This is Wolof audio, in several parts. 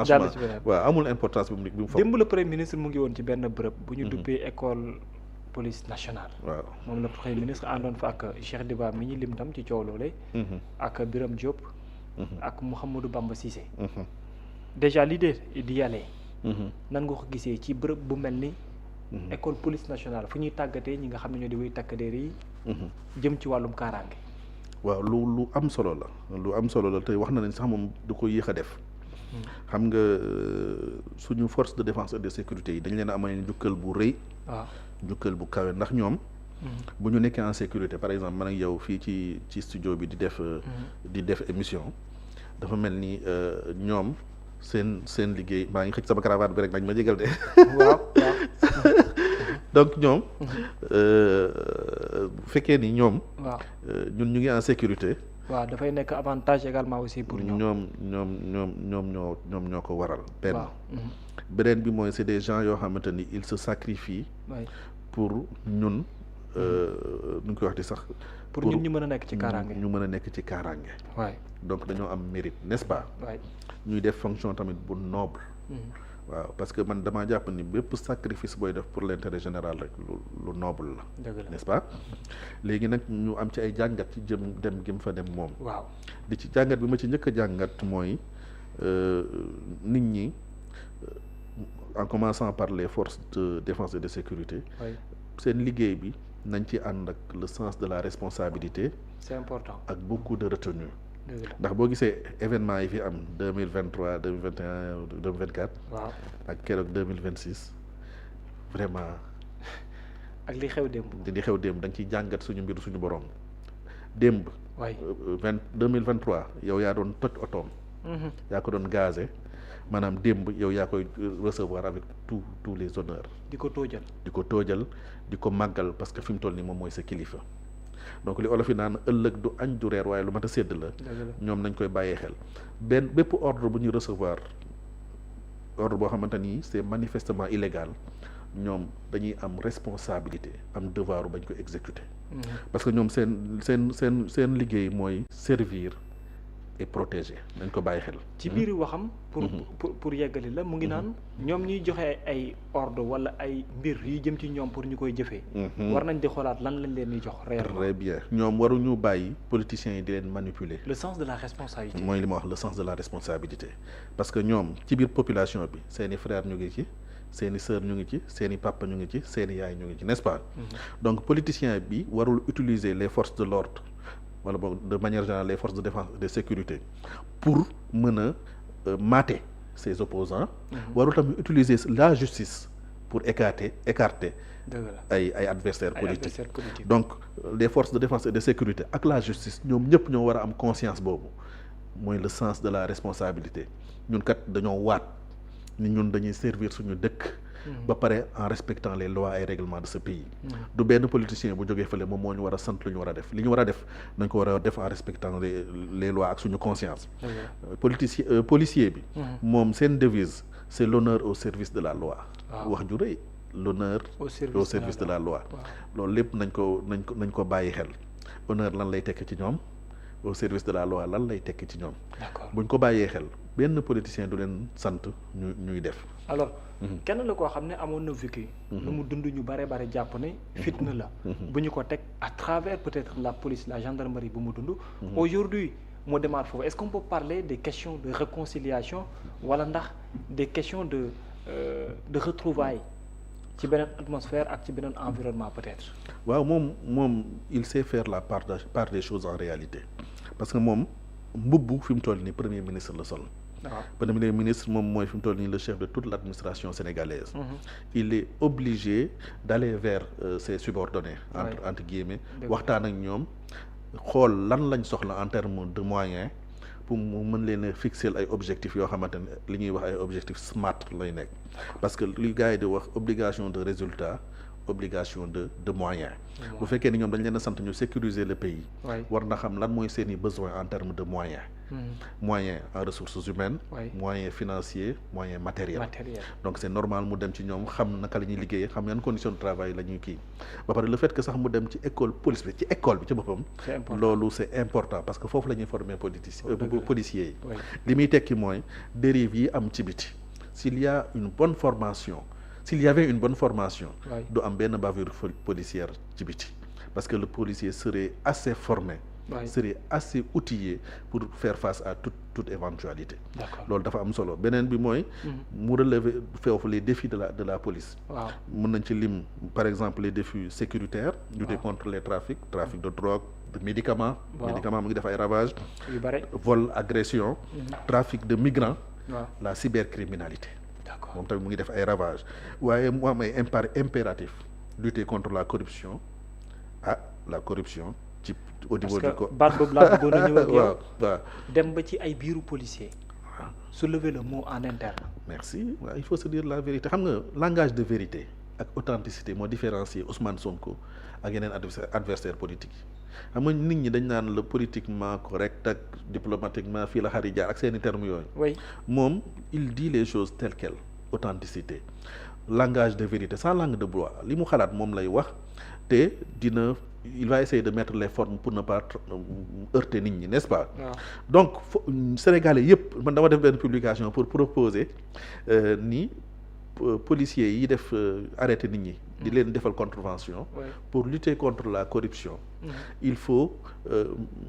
jàll franchement ci beneen. waaw amul importance bi mu foog. démb le premier ministre mu ngi woon ci benn bërëb. bu ñu duppee école police nationale. waaw moom la premier ministre àndoon fa ak Cheikh Diba mi ñu lim tam ci coow loole. ak Birame Diop. ak Mouhamadou Bamba Cissé. déjà l'idée d'y aller. nan nga ko gisee ci bërëb bu mel ni. école police nationale fu ñuy tàggatee ñi nga xam ne ñoo di wéy takk der yi. jëm ci wàllum kaaraange. waaw lu am solo la te wax na ne sax moom du ko yéex a def. xam nga suñu force de défense et de sécurité yi dañ leen a amal njukkal bu rëy. waaw njukkal bu kawe ndax ñoom. bu ñu nekkee en sécurité par exemple man ak yow fii ci studio bi di def émission dafa mel ni ñoom seen liggéey maa ngi xëcc sama cravate bi rek nañ ma jégal de. waaw donc ñoom bu fekkee ni ñoom. waaw ñun ñu ngi en sécurité. waaw dafay nekk avantage également aussi pour ñoom. ñoom ñoo ko waral. benn waaw. beneen bi mooy c'est des gens yoo xamante ni ils se sacrifient. pour ñun nu ñu koy wax di sax. pour ñun ñu mën a nekk ci kaaraange. ñu mën a nekk ci kaaraange. waay donc dañoo am mérite n'est-ce pas. waay ñuy def fonction tamit bu noble. waaw parce que man damaa jàpp ni bépp sacrifice booy def pour l'intérêt général rek lu noble la. dëgg la n'est-ce pas léegi nag ñu am ci ay jàngat ci dem gi mu fa dem moom. waaw di ci jàngat bi ma ci njëkk a jàngat mooy nit ñi en commençant par les forces de défense et de sécurité. seen liggéey bi nañ ci ànd ak le sens de la responsabilité. c'est important ak beaucoup de retenue. dëgg la ndax boo gisee événement yi fi am 2023 2021 2024. waaw ak keroog 2026 vraiment. ak li xew démb. li xew démb da nga ciy jàngat suñu mbir suñu borom démb. waay 2023 yow yaa doon toj otoom. yaa ko doon gazé maanaam démb yow yaa koy recevoir avec tous les honneurs. di ko toojal di ko màggal parce que fi mu toll nii moom mooy sa kilifa. donc li olof yi naan ëllëg du añ du reer waaye lu mat a sédd la. ñoom nañ koy bàyyee xel bépp ordre bu ñuy recevoir ordre boo xamante ni c'est manifestement illégal ñoom dañuy am responsabilité am devoir bañ ko exécuter. parce que ñoom seen liggéey mooy servir et protéger nañ ko bàyyi xel. ci biir waxam. pour yeggali la mu ngi naan ñoom ñuy joxe ay ordre wala ay mbir yu jëm ci ñoom pour ñu koy jëfee. war nañ di xoolaat lan lañ leen di jox. très bien ñoom waruñu bàyyi politiciens yi di leen manipuler. le sens de la responsabilité. mooy li ma wax le sens de la responsabilité parce que ñoom ci biir population bi seeni frères ñu ngi ci seeni sœurs ñu ngi ci seeni papa ñu ngi ci seeni yaay ñu ngi ci n'est-ce pas. donc politicien bi warul utiliser les forces de l'ordre wala boog de manière générale les forces de défense et de sécurité pour mën a mater ses opposants. warul tamit utiliser la justice pour écarter ay adversaires politiques. Donc les forces de défense et de sécurité ak la justice ñoom ñëpp ñoo war a am conscience boobu mooy le sens de la responsabilité ñun kat dañoo waat ni ñun dañuy servir suñu dëkk. ba pare en respectant les lois et règlements de ce pays. du benn politicien bu jógee fële moom moo ñu war a sant lu ñu war a def li ñu war a def nañ ko war a def en respectant les lois ak suñu conscience. policier bi. moom seen devise c'est l'honneur au service de la loi. wax ju rëy l'honneur au service de la loi. loolu lépp nañ ko bàyyi xel. honneur lan lay tekki ci ñoom au service de la loi lan lay tekki ci ñoom. buñ ko bàyyee xel benn politicien du leen sant ñuy def. alors kenn la koo xam ne amoon na vécu. lu mu dund ñu bare jàpp ne fitna la. bu ñu ko teg à travers peut-être la police la gendarmerie bu mu dund. aujourd'hui mu demaat foofu est-ce qu'on peut parler des questions de réconciliation wala ndax des questions de retrouvailles ci beneen atmosphère ak ci beneen environnement peut-être. waaw moom il sait faire la part des choses en réalité parce que moom mbubb fi mu toll nii premier ministre la sol. Premier ministre moom mooy fi mu toll nii le chef de toute l'administration sénégalaise. Il est obligé d'aller vers ses subordonnés entre guillemets waxtaan ak ñoom xool lan lañ soxla en termes de moyens pour mu mën leen a fixer ay objectifs yoo xamante ne li ñuy wax ay objectifs SMART lay nekk parce que li gars yi di wax obligation de résultat obligation de moyens. bu fekkee ni ñoom dañ leen a sant ñu sécuriser le pays. war na xam lan mooy seeni besoin en termes de moyens. moyens en ressources humaines. moyens financiers moyens matériels. donc c'est normal mu dem ci ñoom xam naka la ñuy liggéeyee xam yan conditions de travail la ñuy kii ba pare le fait que sax mu dem ci école police bi ci école bi ci boppam. loolu c'est important parce que foofu la ñuy former policiers yi. li muy tekki mooy dérive yi am ci biti s'il y a une bonne formation. S'il y avait une bonne formation, du am benn bavure policière ci biti parce que le policier serait assez formé, serait assez outillé pour faire face à toute éventualité. loolu dafa am solo beneen bi mooy. mu relever foofu les défis de la police. mën nañ ci lim par exemple les défis sécuritaires. lutter contre les trafic de drogue, de médicaments. médicaments mu ngi def ay ravages. vol, agression. trafic de migrants. la cybercriminalité. moom tamit mu ngi def ay ravages waaye mu am ay impératif lutter contre la corruption la corruption ci au niveau du ko baat boobu laa bëggoon a ñëw ak yow waaw dem ba ci ay biiru policier soulever le mot en interne. merci il faut se dire la vérité xam nga langage de vérité ak authenticité moo différencier Ousmane Sonko ak yeneen adversaire politique yi xam nga nit ñi dañ naan le politiquement correct ak diplomatiquement fii la xari jaar ak seeni termes yooyu. moom il dit les choses telles quelles. Authenticité, langage de vérité sans langue de bois li mu xalaat moom lay wax te dina il va essayer de mettre les formes pour ne pas heurter nit ñi n'est-ce pas. donc Sénégalais yëpp man dama def benn publication pour proposer ni policiers yi def arrêter nit ñi. di leen defal contravention. pour lutter contre la corruption. il faut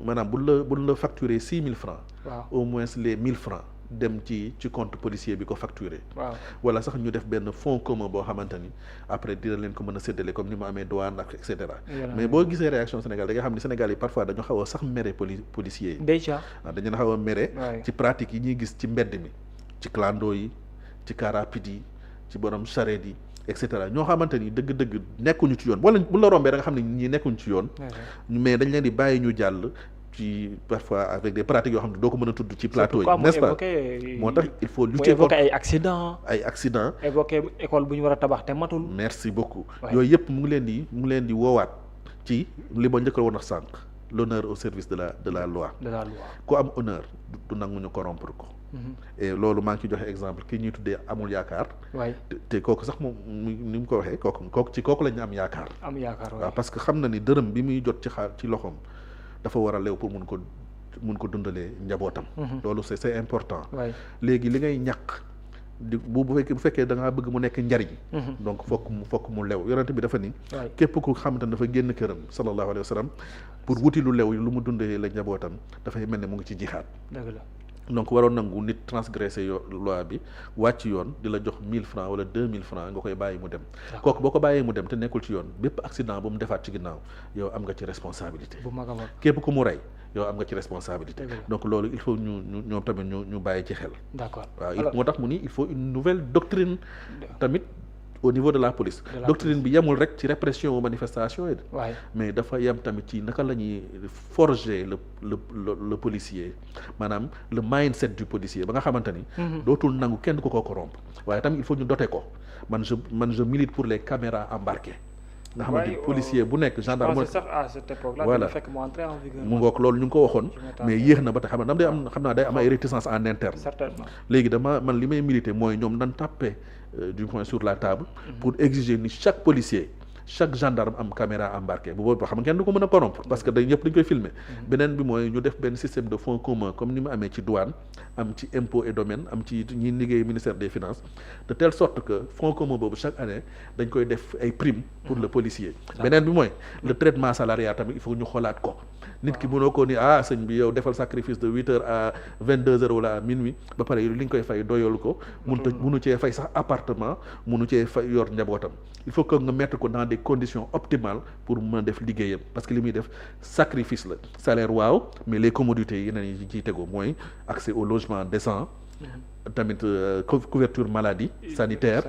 maanaam buñ la facturer 6 000 francs. au moins les 1 000 francs. dem ci compte policier bi ko facturé. wala sax ñu def benn fonds commun boo xamante ni après dina leen ko mën a séddale comme ni mu amee douane ak et cetera. mais boo gisee réaction Sénégal da nga xam ni Sénégal yi parfois dañu xaw a sax mere policiers yi. déjà dañu xaw a mere. ci pratique yi ñuy gis ci mbedd mi. ci clando yi ci car rapide yi ci borom charrette yi et cetera ñoo xamante ni dëgg-dëgg nekkuñu ci yoon wala bu la rombee da nga xam ne ñii nekkuñu ci yoon. mais dañ leen di bàyyi ñu jàll. ci parfois avec des pratiques yoo xam ne doo ko mën a tudd ci plateau yi n'est-ce pas moo tax il faut lutter contre ay accident évoqué école bu ñu war a tabax te matul. merci beaucoup yooyu yëpp mu ngi leen di woowaat ci li ma njëkk a woon a sànq l'honneur au service de la loi ku am honneur du nangu ñu corrompre ko. et loolu maa ngi ci joxe exemple ki ñuy tuddee amul yaakaar. te kooku sax moom ni mu ko waxee kooku la ñu am yaakaar. waaw parce que xam na ni dërëm bi muy jot ci loxoom. dafa war a leew pour mun ko dundalee njabootam. loolu c'est important. léegi li ngay ñàkk bu fekkee da ngaa bëgg mu nekk njariñ. donc fokk mu lew yonent bi dafa ni. képp ku xamante ne dafa génn këram sallallahu alayhi wa sallam pour wuti lu lew lu mu dundalee la njabootam dafay mel ne mu ngi ci jixaat. dëgg la donc waroon nangu nit transgressé loi bi wàcc yoon di la jox 1000 francs wala 2000 francs nga koy bàyyi mu dem. kooku boo ko bàyyee mu dem te nekkul ci yoon bépp accident bu mu defaat ci ginnaaw yow am nga ci responsabilité. bu mag a mag képp ku mu rey yow am nga ci responsabilité. donc loolu il faut ñoom tamit ñu bàyyi ci xel. d'accord waaw moo tax mu ni il faut une nouvelle doctrine tamit. au niveau de la police doctrine bi yemul rek ci répression aux manifestations yi mais dafa yem tamit ci naka la ñuy forger le policier maanaam le mindset du policier ba nga xamante ni dootul nangu kenn ko corrompre waaye tamit il faut ñu doter ko man je milite pour les caméras embarquées nga xamante ni policier bu nekk gendarme voilà mu ngoog loolu ñu ngi ko waxoon mais yéex na ba tax xam naa day am ay réticence en interne léegi man li may militer mooy ñoom nan tàppe du point sur la table pour exiger ni chaque policier chaque gendarme am caméra embarquée bu boobu xam nga kenn du ko mën a corrompre parce que ñëpp dañ koy filmer beneen bi mooy ñu def benn système de fonds commun comme ni mu amee ci douane am ci impôt et domaine am ci ñi liggéey ministère des finances de telle sorte que fonds commun boobu chaque année dañ koy def ay primes pour le policier beneen bi mooy le traitement salarial tamit il faut ñu xoolaat ko nit ki mënoo ko ni sëñ bi yow defal sacrifice de 8 heures à 22 heures wala à minuit ba pare li nga koy fay doyolu ko munu cee fay sax appartement munu cee fay yor njabootam il faut que nga mettre ko dans des conditions optimales pour mën a def liggéeyam parce que li muy def sacrifice la salaire waaw mais les commodités yeneen yi ciy tegu mooy accès au logement décent tamit couverture maladie sanitaire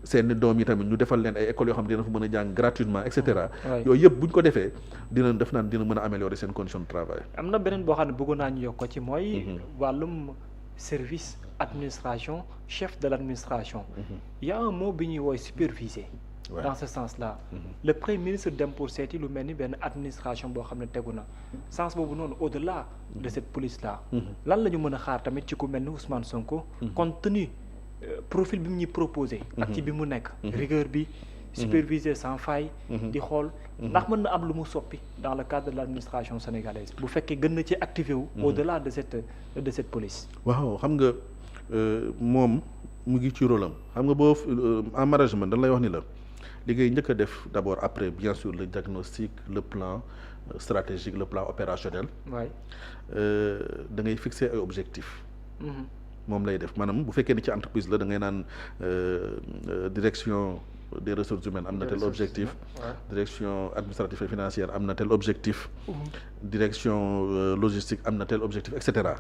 seen doom yi tamit ñu defal leen ay écoles yoo xam ne dina fa mën a jàng gratuitement et cetera yooyu yëpp bu ñu ko defee dina mën a améliorer seen condition de travail. am na beneen boo xam ne bëggoon naa ñu yokk ko ci mooy wàllum service administration chef de l'administration il y a un mot bi ñuy wooy superviser dans ce sens-là. Le premier ministre dem pour seeti lu mel ni benn administration boo xam ne tegu na sens boobu noonu au-delà de cette police-là. lan la ñu mën a xaar tamit ci ku mel ni Ousmane Sonko. compte tenu profil bi mu ñuy proposé. ak ci bi mu nekk. rigueur bi. superviser sans faille. di xool ndax mën na am lu mu soppi dans le cadre de l'administration sénégalaise bu fekkee gën na ci activé wu. au-delà de cette police. waaw xam nga moom mu ngi ci rôle am xam nga boo en management dañ lay wax ni la li ngay njëkk a def d'abord après bien sûr le diagnostic le plan stratégique le plan opérationnel. waay da ngay fixer ay objectifs. moom lay def maanaam bu fekkee ni ci entreprise la da ngay naan direction des ressources humaines am na tel objectif. direction administrative et financière am na tel objectif. direction logistique am na tel objectif et cetera.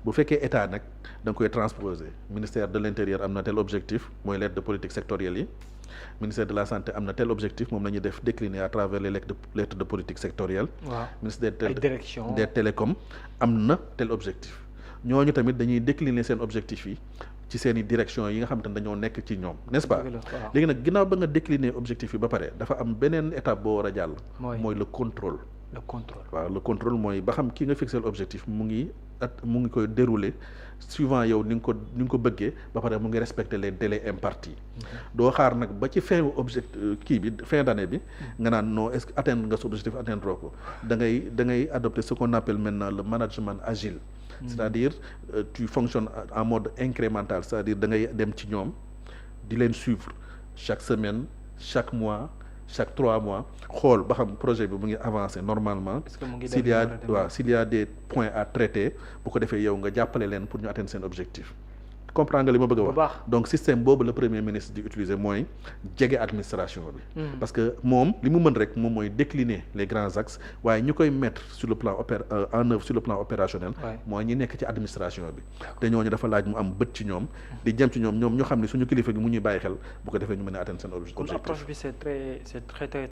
bu fekkee état nag da nga koy transposer ministère de l'intérieur am na tel objectif mooy lettre de politique sectorielle yi. ministère de la santé am na tel objectif moom la ñuy def décliner à travers les lettres de politique sectorielle. ministère des télécoms am na tel objectif. ñooñu tamit dañuy décliner seen objectif yi ci seen i direction yi nga xam te ne dañoo nekk ci ñoom n'est-ce pas. léegi nag ginnaaw ba nga décliner objectif yi ba pare dafa am beneen étape boo war a jàll. mooy le contrôle. waaw le contrôle mooy ba xam ki nga fixé l'objectif mu ngi koy dérouler suivant yow ni nga ko bëggee ba pare mu ngi respecter les délais impartis. doo xaar nag ba ci fin fin d'année bi nga naan non est-ce que atteindre nga sa objectif atteindre ko da ngay adopter ce qu'on appelle maintenant le management agile. c'est-à-dire tu fonctionnes en mode incrémental c'est-à-dire da ngay dem ci ñoom di leen suivre chaque semaine chaque mois chaque 3 mois xool ba xam projet bi mu ngi avancer normalement. s'il y a des points à traiter bu ko defee yow nga jàppale leen pour ñu atteindre seen objectif. comprendre nga li ma bëgg a wax donc système boobu le premier ministre di utiliser mooy jege administration bi. parce que moom li mu mën rek moom mooy décliner les grands axes waaye ñu koy mettre sur le plan en œuvre sur le plan opérationnel. mooy ñi nekk ci administration bi. te ñooñu dafa laaj mu am bët ci ñoom. di jëm ci ñoom ñu xam ne suñu kilifa gi mu ñuy bàyyi xel bu ko defee ñu mën a atteindre seen objectif. approche bi c'est très